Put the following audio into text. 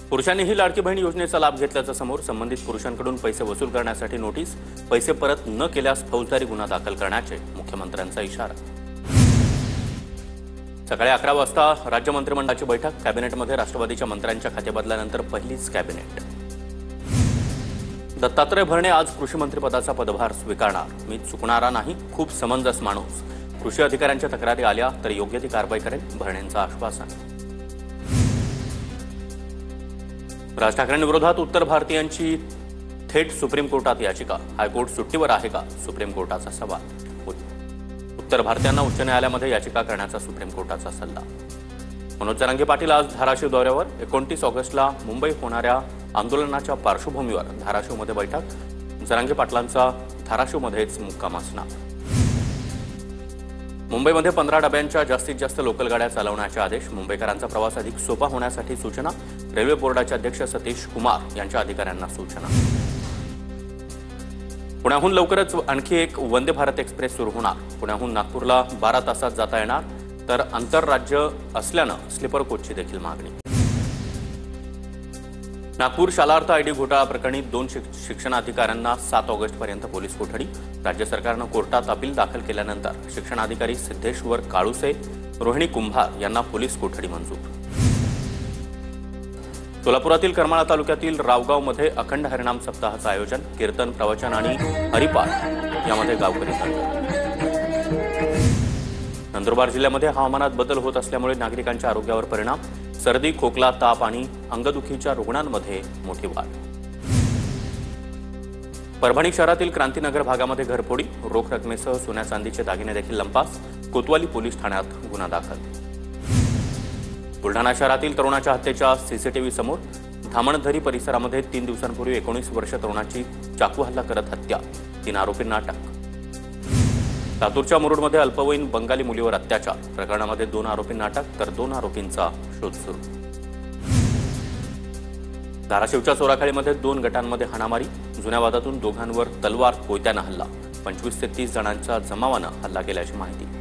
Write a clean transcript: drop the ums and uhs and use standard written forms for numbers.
पुरुषांनीही लाडकी बहीण योजनेचा लाभ घेतल्याचं समोर. संबंधित पुरुषांकडून पैसे वसूल करण्यासाठी नोटीस. पैसे परत न केल्यास फौजदारी गुन्हा दाखल करण्याचे मुख्यमंत्र्यांचा इशारा. सकाळी 11 वाजता राज्य मंत्रिमंडळाची बैठक. कॅबिनेटमध्ये राष्ट्रवादीच्या मंत्र्यांच्या खातेबदलानंतर पहिलीच कॅबिनेट. दत्तात्रय भरणे आज कृषी मंत्रिपदाचा पदभार स्वीकारणार. मी चुकणारा नाही, खूप समंजस माणूस. कृषी अधिकाऱ्यांच्या तक्रारी आल्या तर योग्य ती कारवाई करेल, भरणेंचं आश्वासन. राज ठाकरेंविरोधात उत्तर भारतीयांची थेट सुप्रीम कोर्टात याचिका. हायकोर्ट सुट्टीवर आहे का, सुप्रीम कोर्टाचा सवाल. उत्तर भारतीयांना उच्च न्यायालयामध्ये याचिका करण्याचा सुप्रीम कोर्टाचा सल्ला. मनोज जरांगे पाटील आज धाराशिव दौऱ्यावर. 29 ऑगस्टला मुंबईत होणाऱ्या आंदोलनाच्या पार्श्वभूमीवर धाराशिवमध्ये बैठक. जरांगे पाटलांचा धाराशिवमध्येच मुक्काम असणार. मुंबईमध्ये 15 डब्यांच्या जास्तीत जास्त लोकल गाड्या चालवण्याचे आदेश. मुंबईकरांचा प्रवास अधिक सोपा होण्यासाठी सूचना. रेल्वे बोर्डाचे अध्यक्ष सतीश कुमार यांच्या अधिकाऱ्यांना सूचना. पुण्याहून लवकरच आणखी एक वंदे भारत एक्सप्रेस सुरू होणार. पुण्याहून नागपूरला 12 तासात जाता येणार, तर आंतरराज्य असल्यानं स्लीपर कोचची देखील मागणी. नागपूर शालार्थ आयडी घोटाळा प्रकरणी 2 शिक्षणाधिकाऱ्यांना 7 ऑगस्टपर्यंत पोलीस कोठडी. राज्य सरकारनं कोर्टात अपील दाखल केल्यानंतर शिक्षणाधिकारी सिद्धेश्वर काळुसे, रोहिणी कुंभार यांना पोलीस कोठडी मंजूर. सोलापुरातील करमाळा तालुक्यातील रावगावमध्ये अखंड हरिनाम सप्ताहाचं आयोजन. कीर्तन, प्रवचन आणि हरिपाठ यामध्ये गावकरी सहभागी. नंदुरबार जिल्ह्यामध्ये हवामानात बदल होत असल्यामुळे नागरिकांच्या आरोग्यावर परिणाम. सर्दी, खोकला, ताप आणि अंगदुखीच्या रुग्णांमध्ये मोठी वाढ. परभणी शहरातील क्रांतीनगर भागामध्ये घरफोडी. रोख रकमेसह सोन्या चांदीचे दागिने देखील लंपास. कोतवाली पोलीस ठाण्यात गुन्हा दाखल. बुलढाणा शहरातील तरुणाच्या हत्येच्या सीसीटीव्ही समोर. धामणधरी परिसरामध्ये 3 दिवसांपूर्वी 19 वर्ष तरुणाची चाकू हल्ला करत हत्या. 3 आरोपींना अटक. लातूरच्या मुरुडमध्ये अल्पवयीन बंगाली मुलीवर अत्याचार. प्रकरणामध्ये 2 आरोपींना अटक तर 2 आरोपींचा शोध सुरू. धाराशिवच्या चोराखाळीमध्ये 2 गटांमध्ये हाणामारी. जुन्या वादातून दोघांवर तलवार कोयत्यानं हल्ला. 25 ते 30 जणांच्या जमावानं हल्ला केल्याची माहिती.